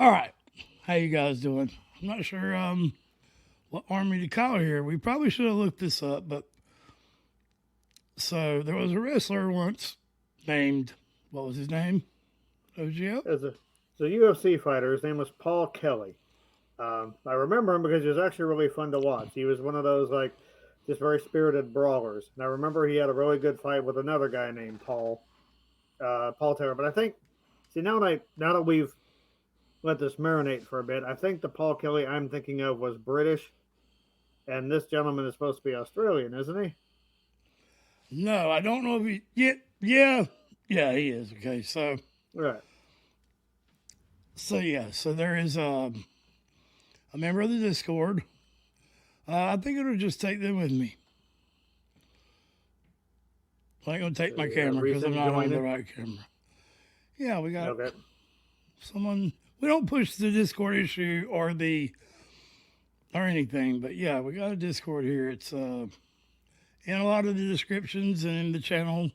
All right. How you guys doing? I'm not sure what army to call here. We probably should have looked this up, but so there was a wrestler once named, what was his name? OGO? As a UFC fighter, his name was Paul Kelly. I remember him because he was actually really fun to watch. He was one of those like just very spirited brawlers. And I remember he had a really good fight with another guy named Paul Taylor. But I think, see now that we've let this marinate for a bit, I think the Paul Kelly I'm thinking of was British, and this gentleman is supposed to be Australian, isn't he? No, I don't know if he. Yeah, he is. Okay, Right. so there is a member of the Discord. I think it'll just take them with me. I ain't gonna take my camera because I'm not on the right camera. Yeah, we got Okay. someone. We don't push the Discord issue or anything, but yeah, we got a Discord here. It's in a lot of the descriptions and in the channel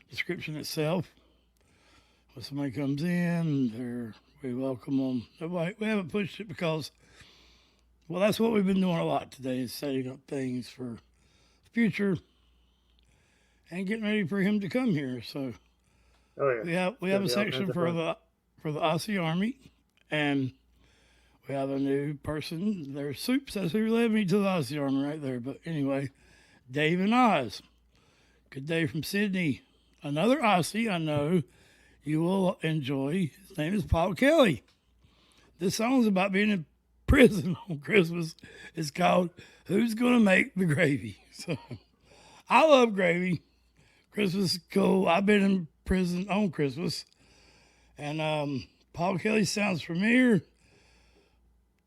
description itself. When somebody comes in, we welcome them. We haven't pushed it because, well, that's what we've been doing a lot today is setting up things for the future and getting ready for him to come here. So Oh yeah. we have a Should be all kinds section of for fun. the Aussie Army, and we have a new person. There's Soups. That's who led me to the Aussie Army right there. But anyway, Dave and Oz. Good day from Sydney. Another Aussie I know you will enjoy. His name is Paul Kelly. This song is about being in prison on Christmas. It's called Who's Gonna Make the Gravy? So I love gravy. Christmas is cool. I've been in prison on Christmas. And Paul Kelly sounds familiar.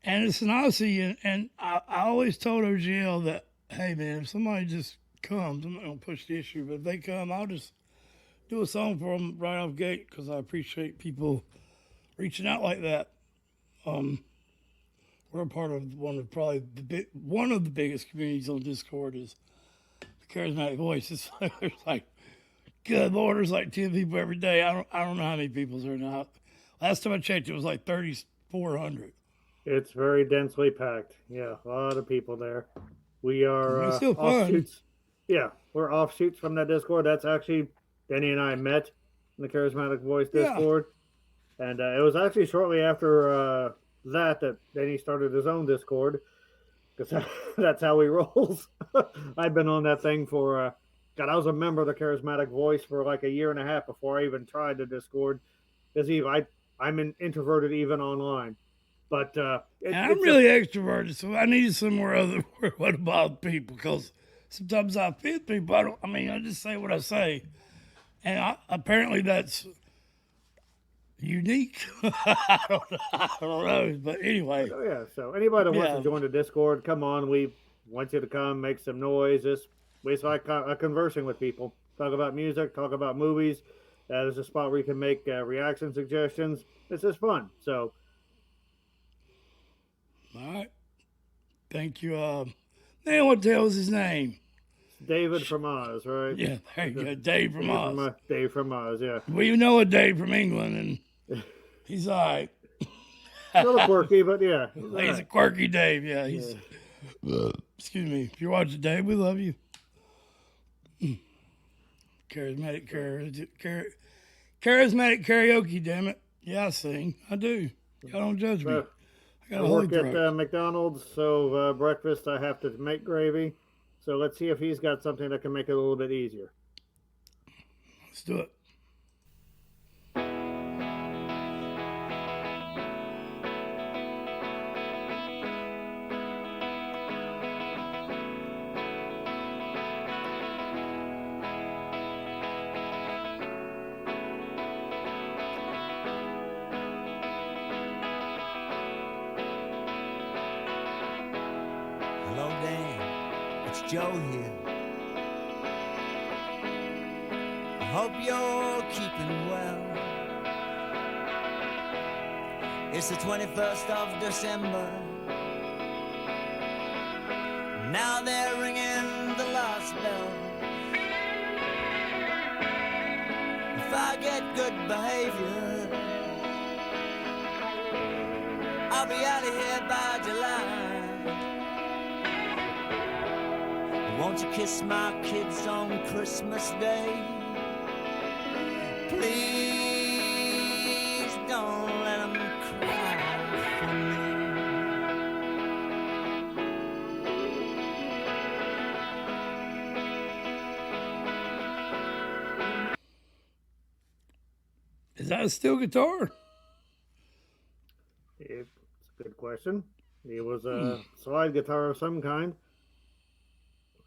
And it's an Aussie. And I always told OGL that, hey, man, if somebody just comes, I'm not going to push the issue, but if they come, I'll just do a song for them right off gate because I appreciate people reaching out like that. We're a part of one of the biggest communities on Discord is the Charismatic Voice. It's like good Lord, there's like 10 people every day. I don't know how many people's there now. Last time I checked, it was like 3,400. It's very densely packed. Yeah, a lot of people there. We are It's still fun. offshoots. Yeah, we're offshoots from that Discord. That's actually Denny and I met in the Charismatic Voice Yeah. Discord, and it was actually shortly after that Denny started his own Discord because that's how he rolls. I've been on that thing for God. I was a member of the Charismatic Voice for like a year and a half before I even tried the Discord because I'm an introverted even online. But And I'm really extroverted, so I need somewhere other what about people because sometimes I fit people. I just say what I say. And apparently that's unique. I don't know. But anyway, oh yeah. So anybody that wants yeah. to join the Discord, come on. We want you to come, make some noise. We like conversing with people, talk about music, talk about movies. There's a spot where you can make reaction suggestions. It's just fun. So All right. Thank you. Man, what the hell is his name? David from Oz, right? Yeah, there you go. Dave from Oz. Dave from Oz, yeah. We know a Dave from England, and he's all right. A little quirky, but yeah. He's a quirky Dave. Yeah, he's. Excuse me. If you're watching Dave, we love you. Charismatic karaoke, damn it. Yeah, I sing. I do. Y'all don't judge me. I got I a holy work at throat. McDonald's, so breakfast I have to make gravy. So let's see if he's got something that can make it a little bit easier. Let's do it. Hello, Dan. It's Joe here. I hope you're keeping well. It's the 21st of December. Now they're ringing the last bell. If I get good behavior, I'll be out of here by July. Won't you kiss my kids on Christmas Day? Please don't let them cry for me. Is that a steel guitar? It's a good question. It was a slide guitar of some kind.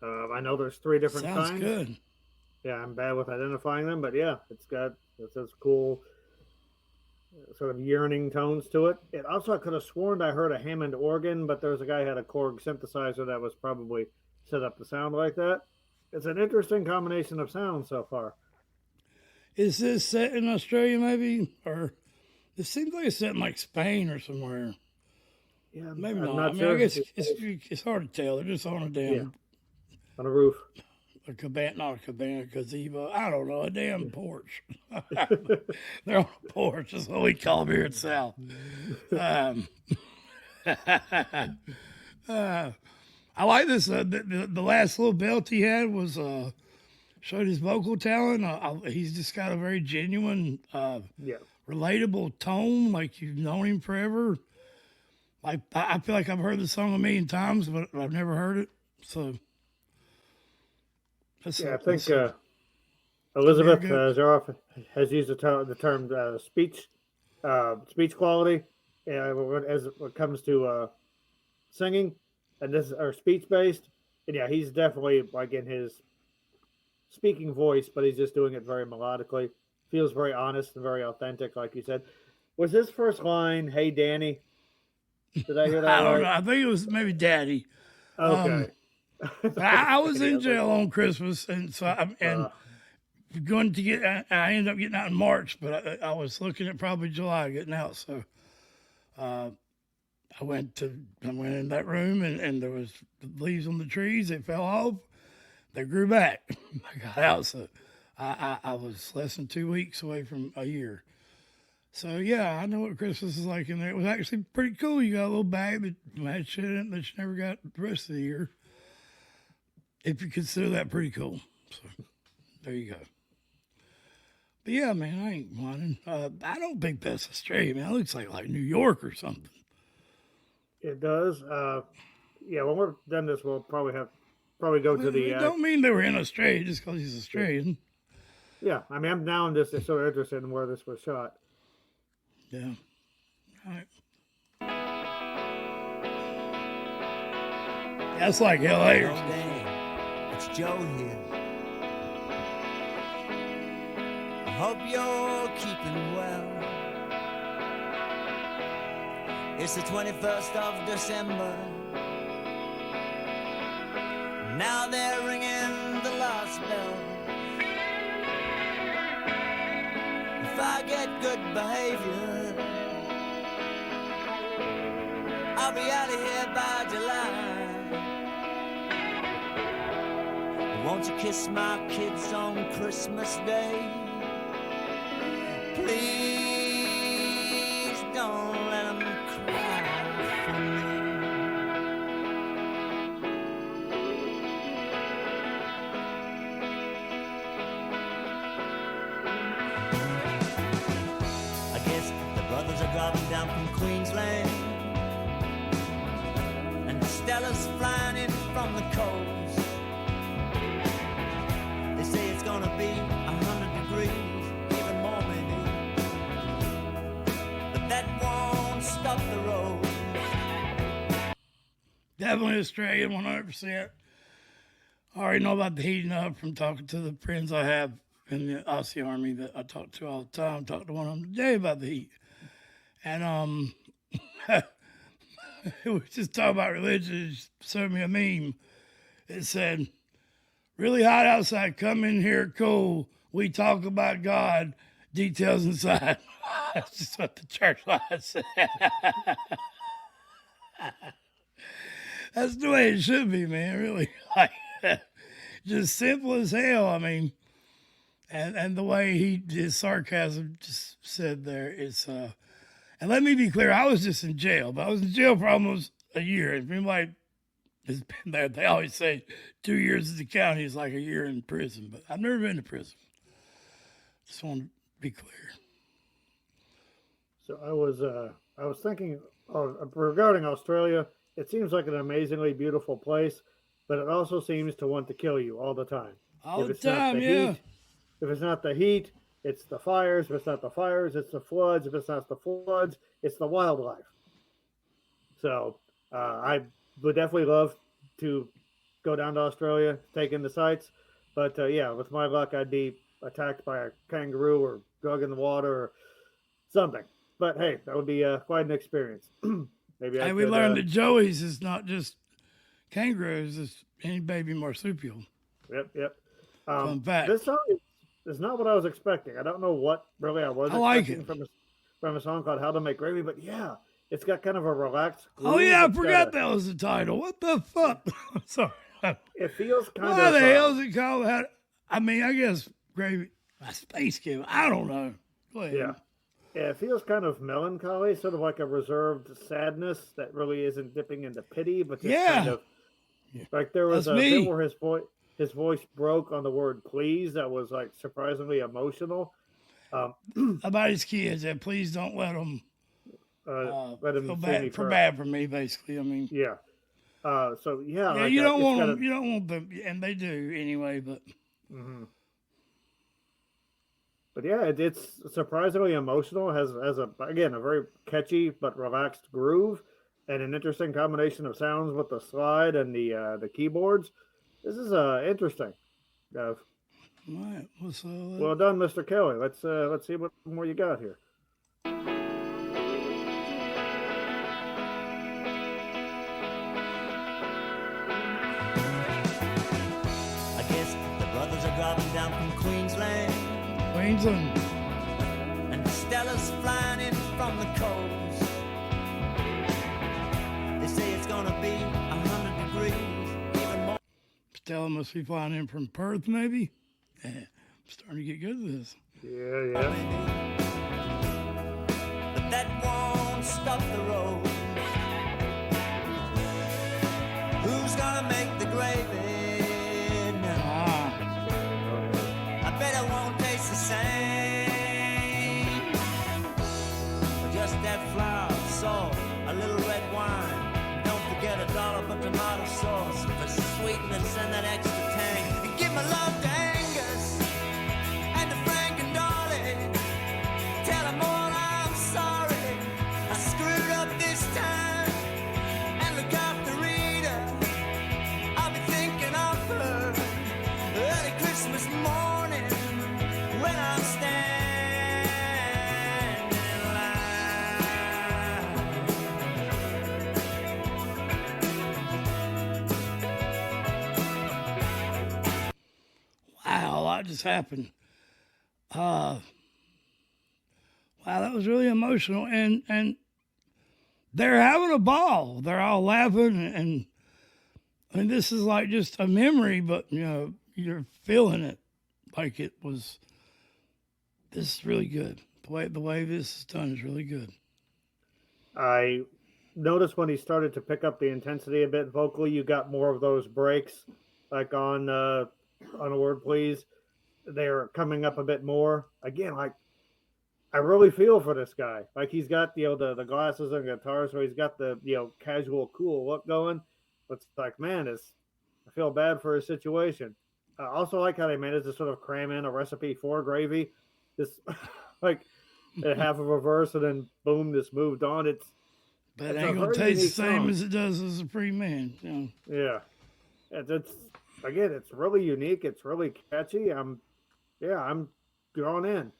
I know there's 3 different Sounds kinds. good. Yeah, I'm bad with identifying them, but yeah, it's this cool sort of yearning tones to it. It also, I could have sworn I heard a Hammond organ, but there's a guy who had a Korg synthesizer that was probably set up to sound like that. It's an interesting combination of sounds so far. Is this set in Australia, maybe? Or it seems like it's set in like Spain or somewhere. Yeah, Maybe I'm not. not I mean, sure. I guess it's hard to tell. They're just on a damn On a roof. a cabana, not a cabana, gazebo. I don't know, a damn porch. They're on a porch. That's what we call them here in the South. I like this. The last little belt he had was showed his vocal talent. He's just got a very genuine, relatable tone. Like you've known him forever. Like I feel like I've heard the song a million times, but I've never heard it. So. I think Elizabeth Zaroff has used the term speech quality as it comes to singing, and this are speech based. And yeah, he's definitely like in his speaking voice, but he's just doing it very melodically. Feels very honest and very authentic, like you said. Was his first line "Hey Danny"? Did I hear that I don't right? know. I think it was maybe Daddy. Okay. I was in jail on Christmas, and so going to get. I ended up getting out in March, but I was looking at probably July getting out. So I went in that room, and there was leaves on the trees. They fell off. They grew back. I got out, so I was less than 2 weeks away from a year. So yeah, I know what Christmas is like in there. It was actually pretty cool. You got a little bag that had shit in it that you never got the rest of the year. If you consider that pretty cool. So there you go. But yeah, man, I ain't whining. I don't think that's Australia, man. It looks like New York or something. It does. Yeah, when we're done this, we'll probably go to the. Don't mean they were in Australia just because he's Australian. Yeah, I mean, I'm just so interested in where this was shot. Yeah. All right. That's like L.A. or something. It's Joe here. I hope you're keeping well. It's the 21st of December. Now they're ringing the last bell. If I get good behavior, I'll be out of here by July. Won't you kiss my kids on Christmas Day? Please don't let them cry for me. I guess the brothers are driving down from Queensland, and Stella's flying in from the coast. They say it's gonna be 100 degrees, even more maybe, but that won't stop the road. Definitely Australian, 100%. I already know about the heating up from talking to the friends I have in the Aussie Army that I talk to all the time. Talked to one of them today about the heat. And we were just talking about religion. He showed me a meme. It said, really hot outside, come in here cool. We talk about God, details inside. That's just what the church life said. That's the way it should be, man, really. Like, just simple as hell. I mean, and the way his sarcasm just said there, it's And let me be clear, I was just in jail, but I was in jail for almost a year. And anybody has been there, they always say 2 years in the county is like a year in prison, but I've never been to prison. Just want to be clear. So I was thinking regarding Australia. It seems like an amazingly beautiful place, but it also seems to want to kill you all the time. All If the it's not time, the yeah. heat, if it's not the heat, it's the fires. If it's not the fires, it's the floods. If it's not the floods, it's the wildlife. So I would definitely love to go down to Australia, take in the sights. But yeah, with my luck, I'd be attacked by a kangaroo or drug in the water or something. But hey, that would be quite an experience. Maybe And we learned that Joey's is not just kangaroos, it's any baby marsupial. Yep. Fun fact. This song is not what I was expecting. I don't know what really I was expecting from a song called "How to Make Gravy," but yeah, it's got kind of a relaxed. Oh yeah, I forgot that was the title. What the fuck? I'm sorry. It feels kind of. Why the hell is it called? I mean, I guess gravy. A space cube. I don't know. Go ahead. Yeah, it feels kind of melancholy, sort of like a reserved sadness that really isn't dipping into pity, but just kind of like there was That's a me. bit where his voice broke on the word "please." That was like surprisingly emotional. About his kids, and please don't let them Let him feel see bad for me. Basically, I mean, yeah. So yeah, yeah, like you don't it's want got them. You don't want them, and they do anyway. But But yeah, it's surprisingly emotional. Has a again a very catchy but relaxed groove, and an interesting combination of sounds with the slide and the keyboards. This is interesting. all right, Well done, Mr. Kelly. Let's see what more you got here. I guess the brothers are driving down from Queensland, and Stella's flying in from the coast. They say it's gonna be 100 degrees, even more. Stella must be flying in from Perth, maybe. Yeah, I'm starting to get good at this. Yeah. But that won't stop the road. Who's gonna make the gravy now? I bet it won't taste the same. Just that flour, salt, a little red wine. Don't forget $1 of tomato sauce for sweetness and that extra tang. And give my love to Angus and to Frank and Dolly. Tell them all I'm sorry. I screwed up this time. And look after Rita. I'll be thinking of her early Christmas morning when I'm standing in line. Wow, a lot just happened. Wow, that was really emotional, and they're having a ball. They're all laughing, and I mean, this is like just a memory, but you know, you're feeling it like it was. This is really good. The way this is done is really good. I noticed when he started to pick up the intensity a bit vocally, you got more of those breaks, like on a word please. They're coming up a bit more. Again, like I really feel for this guy. Like he's got the glasses and guitar, so he's got the casual cool look going. But it's like, man, I feel bad for his situation. I also like how they managed to sort of cram in a recipe for gravy. This like half of a verse and then boom, this moved on. But it ain't gonna taste the same as it does as a Supreme Man. You know? Yeah, it's again, it's really unique. It's really catchy. I'm drawn in.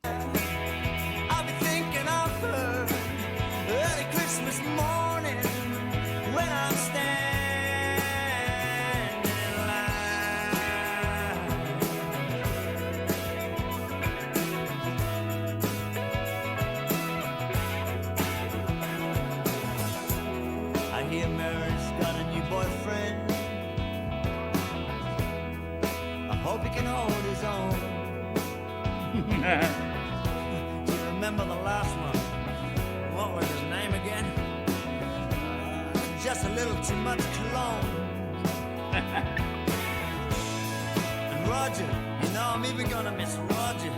I'll be thinking of her early Christmas morning when I'm standing in line. I hear Mary's got a new boyfriend. I hope he can hold his own. just a little too much cologne. And Roger, you know I'm even gonna miss Roger.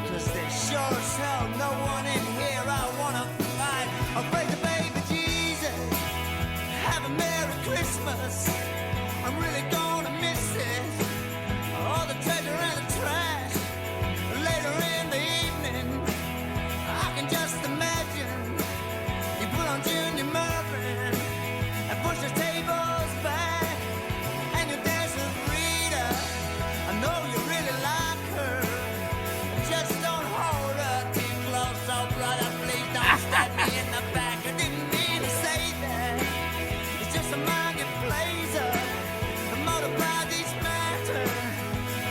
Cause there's sure as hell no one in here I wanna fight. I'll pray to baby Jesus, have a Merry Christmas. I'm really gonna miss it. All the treasure and the trash. Later in the evening, I can just imagine you put on Junior Murphy and push the tables back, and you dance with Rita. I know you really like her. Just don't hold her too close, oh brother, please don't stab me in the back. I didn't mean to say that. It's just a mind that plays her. The motor by these matter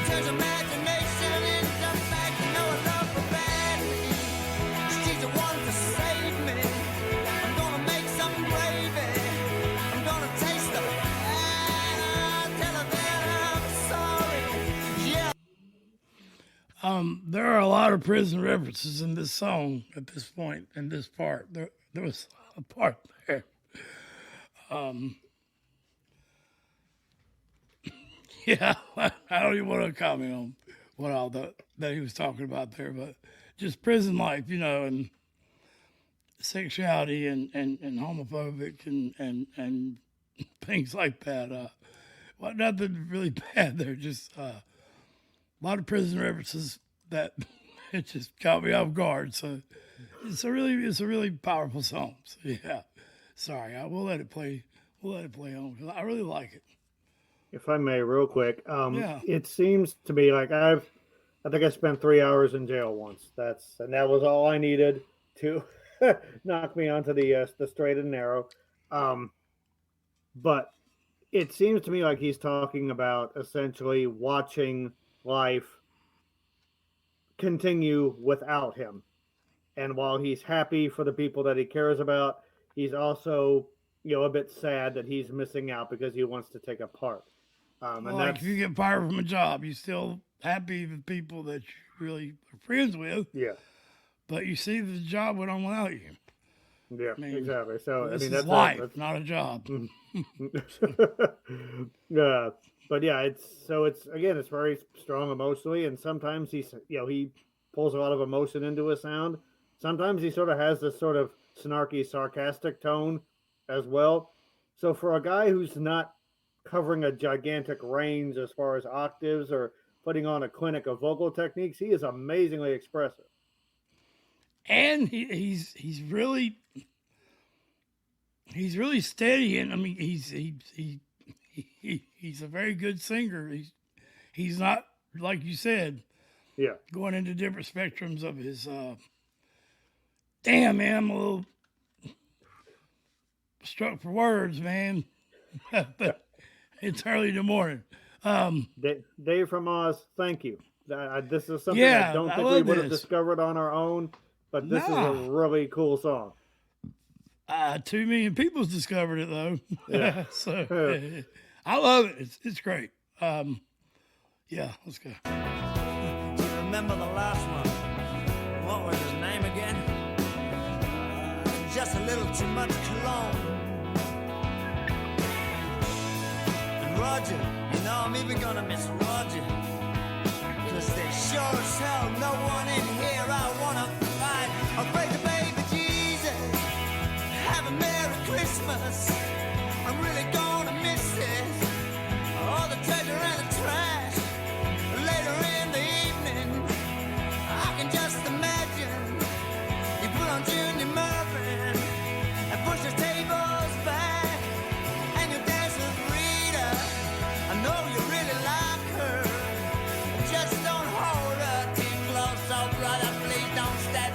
turns imagination into fact. You know I love her badly. She's the one to save me. I'm gonna make some gravy. I'm gonna taste the tell her that I'm sorry. Yeah. There are a lot of prison references in this song at this point, in this part. There was a part there. Yeah, I don't even want to comment on what all that he was talking about there, but just prison life, you know, and sexuality and homophobic and things like that. Well, nothing really bad there, just a lot of prison references that it just caught me off guard. So it's a really powerful song. So yeah, sorry, we'll let it play. We'll let it play on because I really like it. If I may, real quick, Yeah. It seems to be like I think I spent 3 hours in jail once. And that was all I needed to knock me onto the straight and narrow. But it seems to me like he's talking about essentially watching life continue without him. And while he's happy for the people that he cares about, he's also, a bit sad that he's missing out because he wants to take a part. And Like if you get fired from a job, you're still happy with people that you really are friends with. Yeah. But you see the job went on without you. Yeah, exactly. So This is that's life, that's not a job. yeah, but yeah, it's very strong emotionally, and sometimes he pulls a lot of emotion into a sound. Sometimes he sort of has this sort of snarky, sarcastic tone as well. So for a guy who's not covering a gigantic range as far as octaves or putting on a clinic of vocal techniques, he is amazingly expressive. And he's really steady, and I mean he's a very good singer. He's not, like you said, going into different spectrums of his. Damn, man, I'm a little struck for words, man. But it's early in the morning. Dave from Oz, thank you. This is something I don't think we would have discovered on our own, but this is a really cool song. 2 million people's discovered it though. Yeah. So I love it. It's great. Yeah, let's go. Do you remember the last one? What was his name again? Just a little too much cologne. And Roger, I'm even gonna miss Roger. Cause there's sure as hell no one in here I wanna fight. I'll pray to baby Jesus, have a Merry Christmas. I'm really gonna miss it. All the treasure and the trash. Later in the evening, I can just imagine you put on Junior Murphy and push the tables back, and you dance with Rita. I know you really like her. Just don't hold her too close, oh brother, please don't stab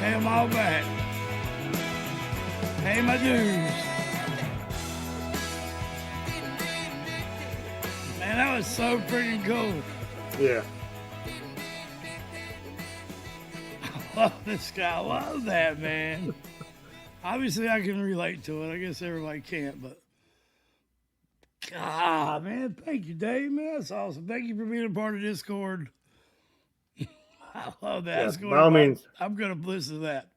Pay them all back. Pay my dues. Man, that was so freaking cool. Yeah. I love this guy. I love that, man. Obviously, I can relate to it. I guess everybody can't, but God, man, thank you, Dave, man. That's awesome. Thank you for being a part of Discord. I love that. Yeah, by all means. I'm going to listen to that.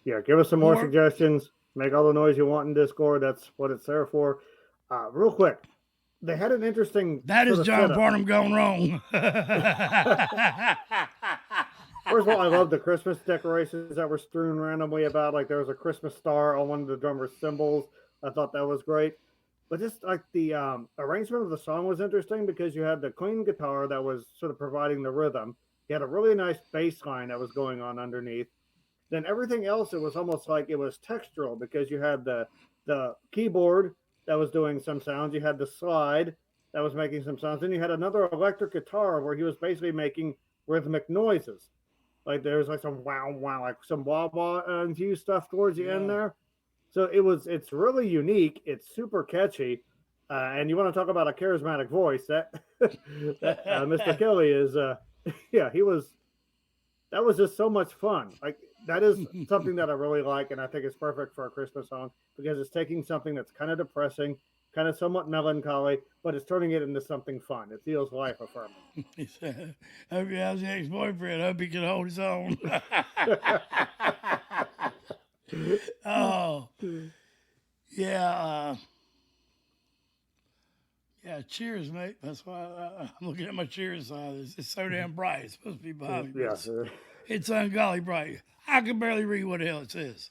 Yeah, give us some more suggestions. Make all the noise you want in Discord. That's what it's there for. Real quick, they had an interesting. That is John Barnum gone wrong. First of all, I love the Christmas decorations that were strewn randomly about. Like there was a Christmas star on one of the drummer's cymbals. I thought that was great. But just like the arrangement of the song was interesting because you had the clean guitar that was sort of providing the rhythm. You had a really nice bass line that was going on underneath. Then everything else, it was almost like it was textural because you had the keyboard that was doing some sounds. You had the slide that was making some sounds. Then you had another electric guitar where he was basically making rhythmic noises. Like there's like some wow, wow, like some wah-wah infused stuff towards the end there. So it's really unique. It's super catchy. And you want to talk about a charismatic voice that Mr. Kelly is, that was just so much fun. Like that is something that I really like. And I think it's perfect for a Christmas song because it's taking something that's kind of depressing, kind of somewhat melancholy, but it's turning it into something fun. It feels life affirming. He said, hope he has the ex-boyfriend. Hope he can hold his own. Oh, yeah. Yeah, cheers, mate. That's why I'm looking at my cheers side. It's so damn bright. It's supposed to be behind me. Yeah. It's ungodly bright. I can barely read what the hell it says.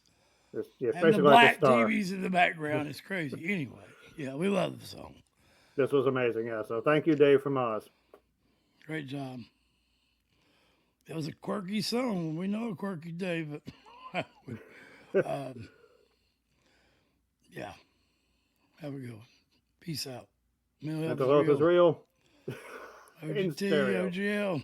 Yeah, and the black TVs in the background. It's crazy. Anyway, yeah, we love the song. This was amazing. Yeah, so thank you, Dave from Oz. Great job. It was a quirky song. We know a quirky Dave, but yeah. Have a good one. Peace out. Mental health is real. OGT, OGL.